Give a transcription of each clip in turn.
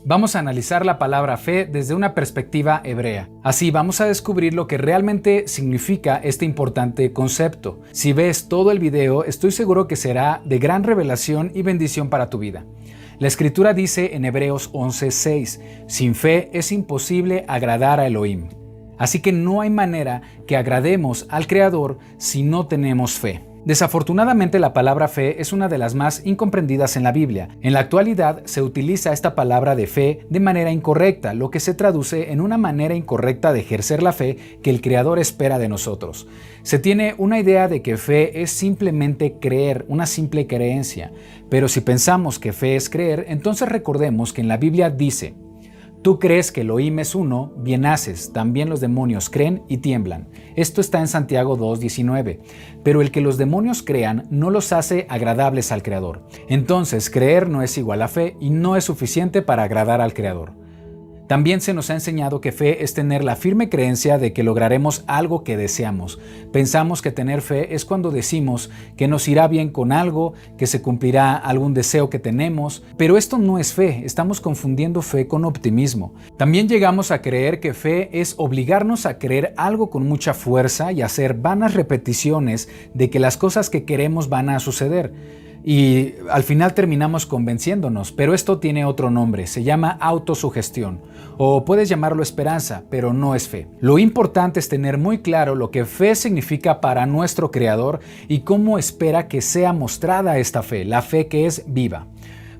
Vamos a analizar la palabra fe desde una perspectiva hebrea. Así vamos a descubrir lo que realmente significa este importante concepto. Si ves todo el video, estoy seguro que será de gran revelación y bendición para tu vida. La Escritura dice en Hebreos 11:6, sin fe es imposible agradar a Elohim. Así que no hay manera que agrademos al Creador si no tenemos fe. Desafortunadamente, la palabra fe es una de las más incomprendidas en la Biblia. En la actualidad se utiliza esta palabra de fe de manera incorrecta, lo que se traduce en una manera incorrecta de ejercer la fe que el Creador espera de nosotros. Se tiene una idea de que fe es simplemente creer, una simple creencia. Pero si pensamos que fe es creer, entonces recordemos que en la Biblia dice: tú crees que Elohim es uno, bien haces, también los demonios creen y tiemblan. Esto está en Santiago 2:19. Pero el que los demonios crean no los hace agradables al Creador. Entonces, creer no es igual a fe y no es suficiente para agradar al Creador. También se nos ha enseñado que fe es tener la firme creencia de que lograremos algo que deseamos. Pensamos que tener fe es cuando decimos que nos irá bien con algo, que se cumplirá algún deseo que tenemos, pero esto no es fe, estamos confundiendo fe con optimismo. También llegamos a creer que fe es obligarnos a creer algo con mucha fuerza y hacer vanas repeticiones de que las cosas que queremos van a suceder. Y al final terminamos convenciéndonos, pero esto tiene otro nombre, se llama autosugestión, o puedes llamarlo esperanza, pero no es fe. Lo importante es tener muy claro lo que fe significa para nuestro Creador y cómo espera que sea mostrada esta fe, la fe que es viva.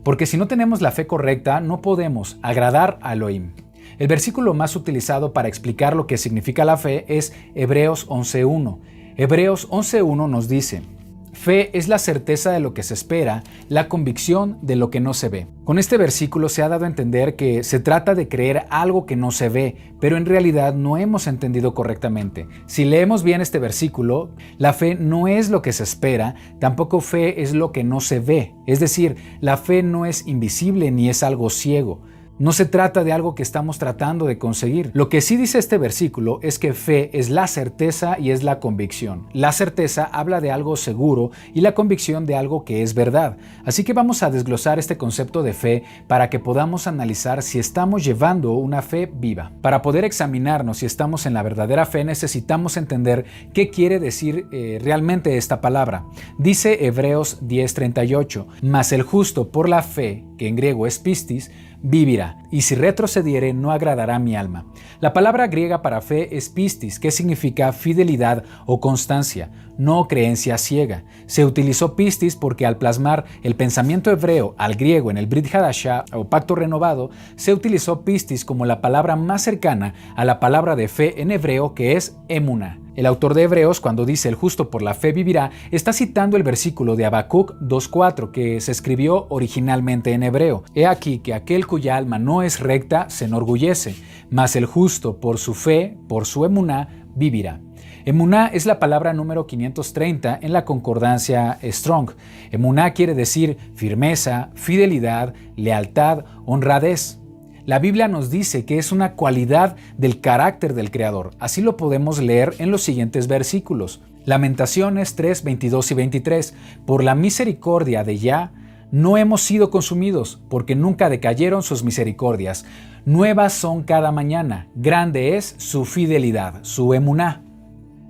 Porque si no tenemos la fe correcta, no podemos agradar a Elohim. El versículo más utilizado para explicar lo que significa la fe es Hebreos 11:1. Hebreos 11:1 nos dice: fe es la certeza de lo que se espera, la convicción de lo que no se ve. Con este versículo se ha dado a entender que se trata de creer algo que no se ve, pero en realidad no hemos entendido correctamente. Si leemos bien este versículo, la fe no es lo que se espera, tampoco fe es lo que no se ve. Es decir, la fe no es invisible ni es algo ciego. No se trata de algo que estamos tratando de conseguir. Lo que sí dice este versículo es que fe es la certeza y es la convicción. La certeza habla de algo seguro y la convicción de algo que es verdad. Así que vamos a desglosar este concepto de fe para que podamos analizar si estamos llevando una fe viva. Para poder examinarnos si estamos en la verdadera fe, necesitamos entender qué quiere decir realmente esta palabra. Dice Hebreos 10:38, mas el justo por la fe, que en griego es pistis, vivirá, y si retrocediere no agradará mi alma. La palabra griega para fe es pistis, que significa fidelidad o constancia, no creencia ciega. Se utilizó pistis porque al plasmar el pensamiento hebreo al griego en el Brit Hadashah o pacto renovado, se utilizó pistis como la palabra más cercana a la palabra de fe en hebreo, que es emuná. El autor de Hebreos, cuando dice el justo por la fe vivirá, está citando el versículo de Habacuc 2:4 que se escribió originalmente en hebreo. He aquí que aquel cuya alma no es recta se enorgullece, mas el justo por su fe, por su emuná, vivirá. Emuná es la palabra número 530 en la concordancia Strong. Emuná quiere decir firmeza, fidelidad, lealtad, honradez. La Biblia nos dice que es una cualidad del carácter del Creador. Así lo podemos leer en los siguientes versículos. Lamentaciones 3:22 y 23. Por la misericordia de Yah no hemos sido consumidos, porque nunca decayeron sus misericordias. Nuevas son cada mañana. Grande es su fidelidad, su emuná.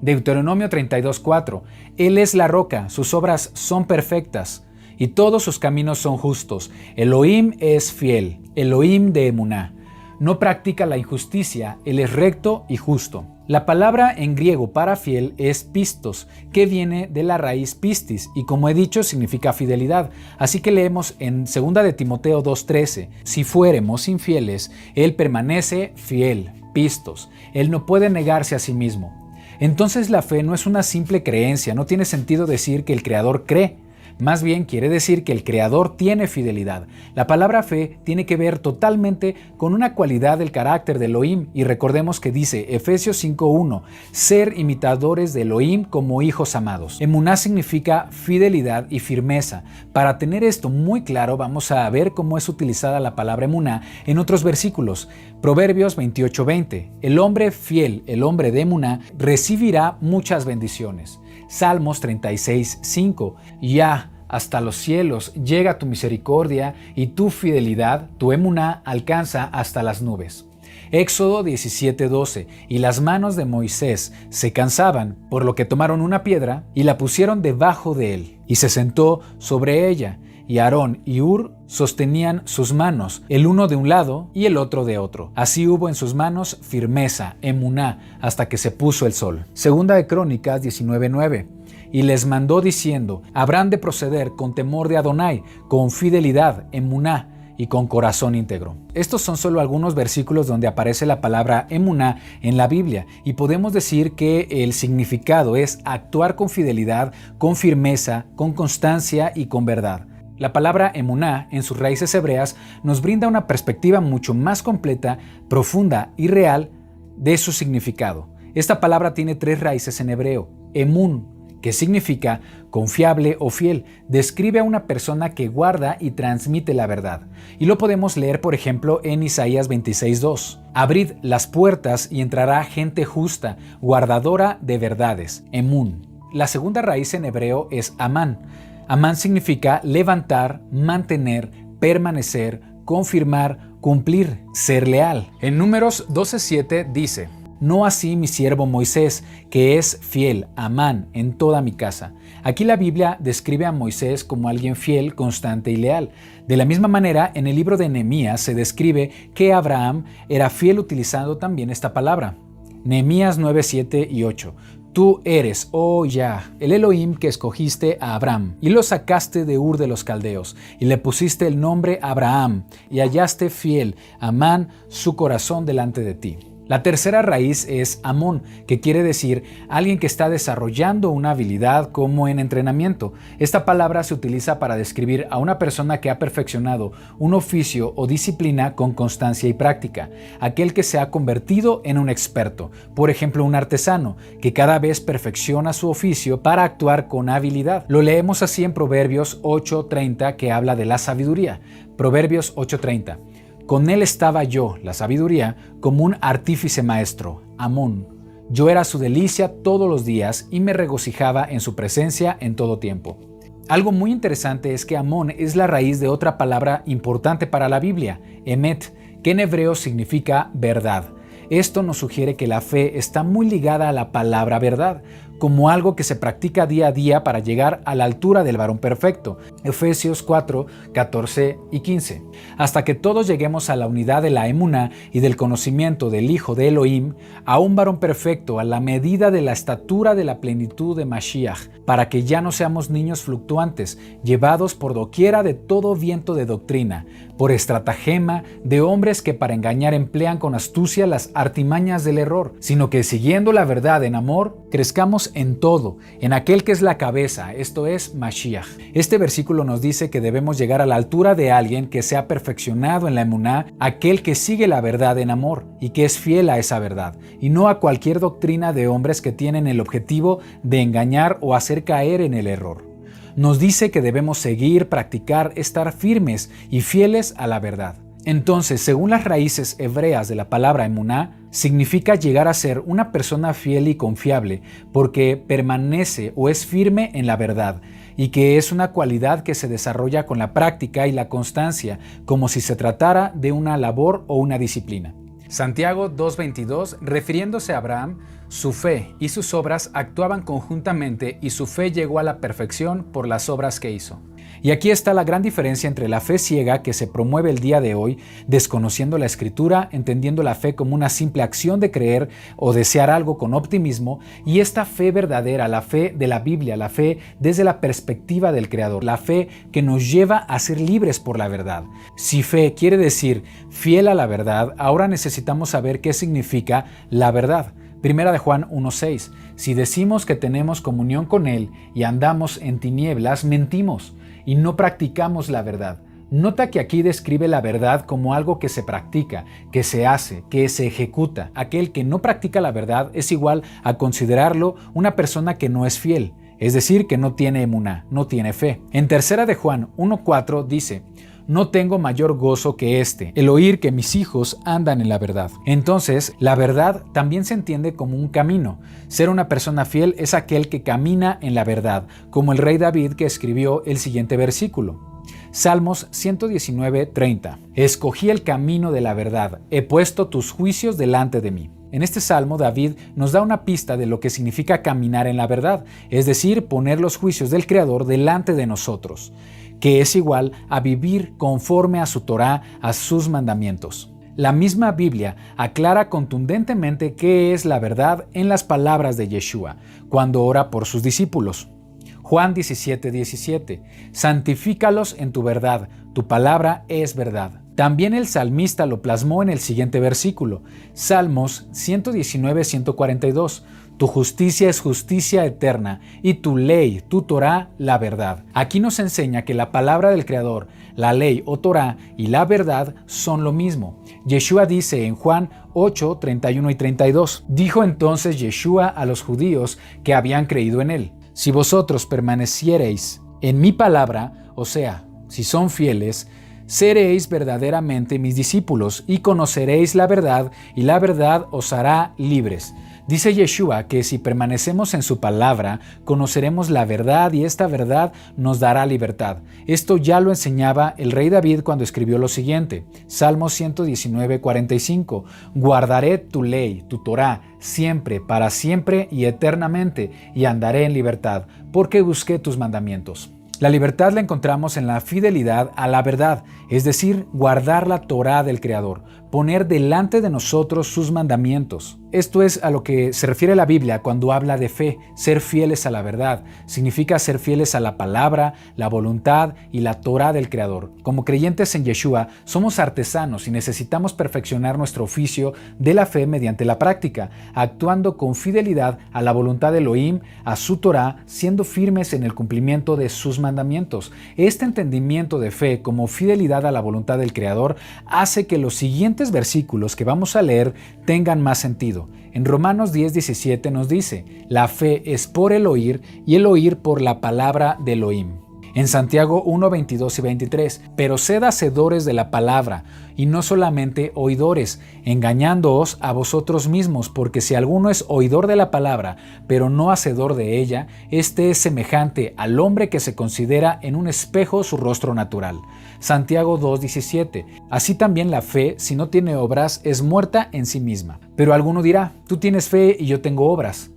Deuteronomio 32:4. Él es la roca, sus obras son perfectas y todos sus caminos son justos. Elohim es fiel, Elohim de emuná. No practica la injusticia, él es recto y justo. La palabra en griego para fiel es pistos, que viene de la raíz pistis y como he dicho significa fidelidad. Así que leemos en 2 de Timoteo 2:13, si fuéremos infieles, él permanece fiel, pistos. Él no puede negarse a sí mismo. Entonces la fe no es una simple creencia, no tiene sentido decir que el Creador cree. Más bien quiere decir que el Creador tiene fidelidad. La palabra fe tiene que ver totalmente con una cualidad del carácter de Elohim y recordemos que dice Efesios 5:1, ser imitadores de Elohim como hijos amados. Emuná significa fidelidad y firmeza. Para tener esto muy claro vamos a ver cómo es utilizada la palabra emuná en otros versículos. Proverbios 28:20, el hombre fiel, el hombre de emuná, recibirá muchas bendiciones. Salmos 36:5, Yah, hasta los cielos llega tu misericordia y tu fidelidad, tu emuná, alcanza hasta las nubes. Éxodo 17:12. Y las manos de Moisés se cansaban, por lo que tomaron una piedra y la pusieron debajo de él, y se sentó sobre ella. Y Aarón y Hur sostenían sus manos, el uno de un lado y el otro de otro. Así hubo en sus manos firmeza, emuná, hasta que se puso el sol. Segunda de Crónicas 19:9. Y les mandó diciendo: habrán de proceder con temor de Adonai, con fidelidad, emuná, y con corazón íntegro. Estos son solo algunos versículos donde aparece la palabra emuná en la Biblia, y podemos decir que el significado es actuar con fidelidad, con firmeza, con constancia y con verdad. La palabra emuná, en sus raíces hebreas, nos brinda una perspectiva mucho más completa, profunda y real de su significado. Esta palabra tiene 3 raíces en hebreo. Emun, que significa confiable o fiel, describe a una persona que guarda y transmite la verdad. Y lo podemos leer, por ejemplo, en Isaías 26:2. Abrid las puertas y entrará gente justa, guardadora de verdades. Emun. La segunda raíz en hebreo es amán. Amán significa levantar, mantener, permanecer, confirmar, cumplir, ser leal. En Números 12:7 dice: no así mi siervo Moisés, que es fiel, amán, en toda mi casa. Aquí la Biblia describe a Moisés como alguien fiel, constante y leal. De la misma manera, en el libro de Nehemías se describe que Abraham era fiel utilizando también esta palabra. Nehemías 9:7 y 8. Tú eres, oh Yah, el Elohim que escogiste a Abraham, y lo sacaste de Ur de los Caldeos, y le pusiste el nombre Abraham, y hallaste fiel, amán, su corazón delante de ti. La tercera raíz es amón, que quiere decir alguien que está desarrollando una habilidad como en entrenamiento. Esta palabra se utiliza para describir a una persona que ha perfeccionado un oficio o disciplina con constancia y práctica, aquel que se ha convertido en un experto, por ejemplo un artesano, que cada vez perfecciona su oficio para actuar con habilidad. Lo leemos así en Proverbios 8:30, que habla de la sabiduría. Proverbios 8:30. Con él estaba yo, la sabiduría, como un artífice maestro, amón. Yo era su delicia todos los días y me regocijaba en su presencia en todo tiempo. Algo muy interesante es que amón es la raíz de otra palabra importante para la Biblia, emet, que en hebreo significa verdad. Esto nos sugiere que la fe está muy ligada a la palabra verdad, como algo que se practica día a día para llegar a la altura del varón perfecto. Efesios 4, 14 y 15. Hasta que todos lleguemos a la unidad de la emuná y del conocimiento del Hijo de Elohim, a un varón perfecto, a la medida de la estatura de la plenitud de Mashiach, para que ya no seamos niños fluctuantes, llevados por doquiera de todo viento de doctrina, por estratagema de hombres que para engañar emplean con astucia las artimañas del error, sino que siguiendo la verdad en amor, crezcamos en todo, en aquel que es la cabeza, esto es Mashiach. Este versículo nos dice que debemos llegar a la altura de alguien que se ha perfeccionado en la emuná, aquel que sigue la verdad en amor y que es fiel a esa verdad, y no a cualquier doctrina de hombres que tienen el objetivo de engañar o hacer caer en el error. Nos dice que debemos seguir, practicar, estar firmes y fieles a la verdad. Entonces, según las raíces hebreas de la palabra emuná, significa llegar a ser una persona fiel y confiable, porque permanece o es firme en la verdad, y que es una cualidad que se desarrolla con la práctica y la constancia, como si se tratara de una labor o una disciplina. Santiago 2:22, refiriéndose a Abraham, su fe y sus obras actuaban conjuntamente y su fe llegó a la perfección por las obras que hizo. Y aquí está la gran diferencia entre la fe ciega que se promueve el día de hoy, desconociendo la Escritura, entendiendo la fe como una simple acción de creer o desear algo con optimismo, y esta fe verdadera, la fe de la Biblia, la fe desde la perspectiva del Creador, la fe que nos lleva a ser libres por la verdad. Si fe quiere decir fiel a la verdad, ahora necesitamos saber qué significa la verdad. Primera de Juan 1:6. Si decimos que tenemos comunión con Él y andamos en tinieblas, mentimos y no practicamos la verdad. Nota que aquí describe la verdad como algo que se practica, que se hace, que se ejecuta. Aquel que no practica la verdad es igual a considerarlo una persona que no es fiel, es decir, que no tiene emuná, no tiene fe. En Tercera de Juan 1:4 dice: no tengo mayor gozo que este, el oír que mis hijos andan en la verdad. Entonces, la verdad también se entiende como un camino. Ser una persona fiel es aquel que camina en la verdad, como el rey David que escribió el siguiente versículo. Salmos 119:30. Escogí el camino de la verdad, he puesto tus juicios delante de mí. En este salmo, David nos da una pista de lo que significa caminar en la verdad, es decir, poner los juicios del Creador delante de nosotros, que es igual a vivir conforme a su Torá, a sus mandamientos. La misma Biblia aclara contundentemente qué es la verdad en las palabras de Yeshua, cuando ora por sus discípulos. Juan 17:17. Santifícalos en tu verdad, tu palabra es verdad. También el salmista lo plasmó en el siguiente versículo, Salmos 119:142. Tu justicia es justicia eterna y tu ley, tu Torá, la verdad. Aquí nos enseña que la palabra del Creador, la ley o Torá y la verdad son lo mismo. Yeshua dice en Juan 8:31 y 32. Dijo entonces Yeshua a los judíos que habían creído en él: si vosotros permaneciereis en mi palabra, o sea, si son fieles, seréis verdaderamente mis discípulos y conoceréis la verdad, y la verdad os hará libres. Dice Yeshua que si permanecemos en su palabra, conoceremos la verdad y esta verdad nos dará libertad. Esto ya lo enseñaba el rey David cuando escribió lo siguiente, Salmo 119:45. Guardaré tu ley, tu Torá, siempre, para siempre y eternamente, y andaré en libertad, porque busqué tus mandamientos. La libertad la encontramos en la fidelidad a la verdad, es decir, guardar la Torá del Creador, poner delante de nosotros sus mandamientos. Esto es a lo que se refiere la Biblia cuando habla de fe, ser fieles a la verdad. Significa ser fieles a la palabra, la voluntad y la Torá del Creador. Como creyentes en Yeshua, somos artesanos y necesitamos perfeccionar nuestro oficio de la fe mediante la práctica, actuando con fidelidad a la voluntad de Elohim, a su Torá, siendo firmes en el cumplimiento de sus mandamientos. Este entendimiento de fe como fidelidad a la voluntad del Creador hace que los siguientes versículos que vamos a leer tengan más sentido. En Romanos 10:17 nos dice, la fe es por el oír y el oír por la palabra de Elohim. En Santiago 1:22 y 23, pero sed hacedores de la palabra, y no solamente oidores, engañándoos a vosotros mismos, porque si alguno es oidor de la palabra, pero no hacedor de ella, este es semejante al hombre que se considera en un espejo su rostro natural. Santiago 2:17, así también la fe, si no tiene obras, es muerta en sí misma. Pero alguno dirá, tú tienes fe y yo tengo obras.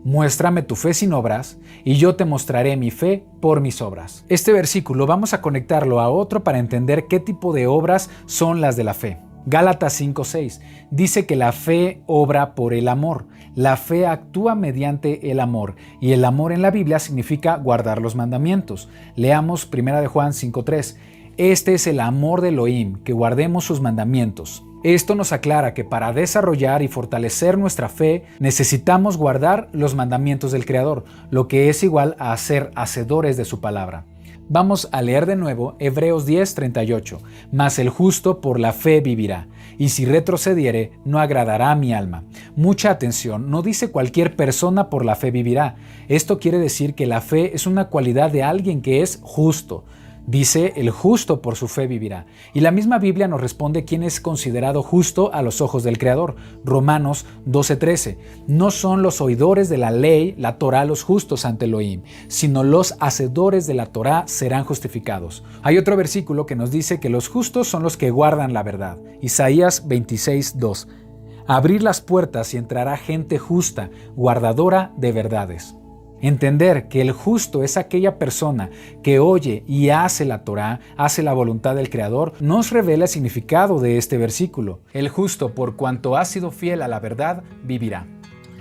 Muéstrame tu fe sin obras, y yo te mostraré mi fe por mis obras. Este versículo vamos a conectarlo a otro para entender qué tipo de obras son las de la fe. Gálatas 5:6 dice que la fe obra por el amor. La fe actúa mediante el amor, y el amor en la Biblia significa guardar los mandamientos. Leamos 1 de Juan 5:3. Este es el amor de Elohim, que guardemos sus mandamientos. Esto nos aclara que para desarrollar y fortalecer nuestra fe necesitamos guardar los mandamientos del Creador, lo que es igual a ser hacedores de su palabra. Vamos a leer de nuevo Hebreos 10:38. Mas el justo por la fe vivirá, y si retrocediere no agradará a mi alma. Mucha atención, no dice cualquier persona por la fe vivirá. Esto quiere decir que la fe es una cualidad de alguien que es justo. Dice, el justo por su fe vivirá. Y la misma Biblia nos responde quién es considerado justo a los ojos del Creador. Romanos 12:13. No son los oidores de la ley, la Torá, los justos ante Elohim, sino los hacedores de la Torá serán justificados. Hay otro versículo que nos dice que los justos son los que guardan la verdad. Isaías 26:2. Abrir las puertas y entrará gente justa, guardadora de verdades. Entender que el justo es aquella persona que oye y hace la Torá, hace la voluntad del Creador, nos revela el significado de este versículo. El justo, por cuanto ha sido fiel a la verdad, vivirá.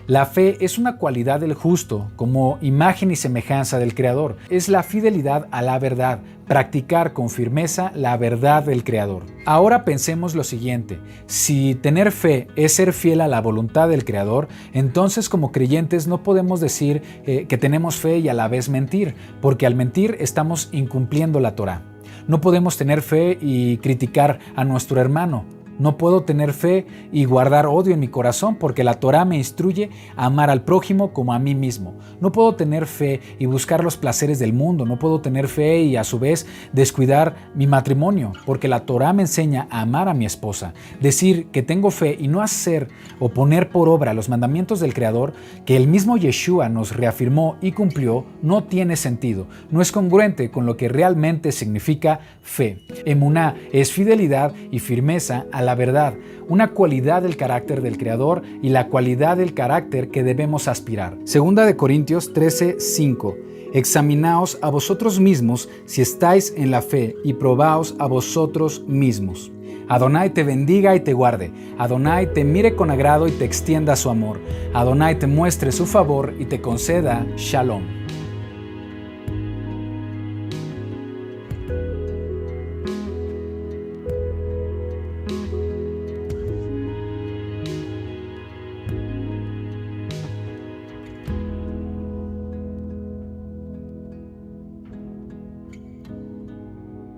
La fe es una cualidad del justo, como imagen y semejanza del Creador. Es la fidelidad a la verdad, practicar con firmeza la verdad del Creador. Ahora pensemos lo siguiente, si tener fe es ser fiel a la voluntad del Creador, entonces como creyentes no podemos decir que tenemos fe y a la vez mentir, porque al mentir estamos incumpliendo la Torá. No podemos tener fe y criticar a nuestro hermano, No puedo tener fe y guardar odio en mi corazón porque la Torá me instruye a amar al prójimo como a mí mismo. No puedo tener fe y buscar los placeres del mundo. No puedo tener fe y a su vez descuidar mi matrimonio porque la Torá me enseña a amar a mi esposa. Decir que tengo fe y no hacer o poner por obra los mandamientos del Creador que el mismo Yeshua nos reafirmó y cumplió no tiene sentido. No es congruente con lo que realmente significa fe. Emuná es fidelidad y firmeza a la verdad, una cualidad del carácter del Creador y la cualidad del carácter que debemos aspirar. Segunda de Corintios 13:5. Examinaos a vosotros mismos si estáis en la fe y probaos a vosotros mismos. Adonai te bendiga y te guarde. Adonai te mire con agrado y te extienda su amor. Adonai te muestre su favor y te conceda Shalom.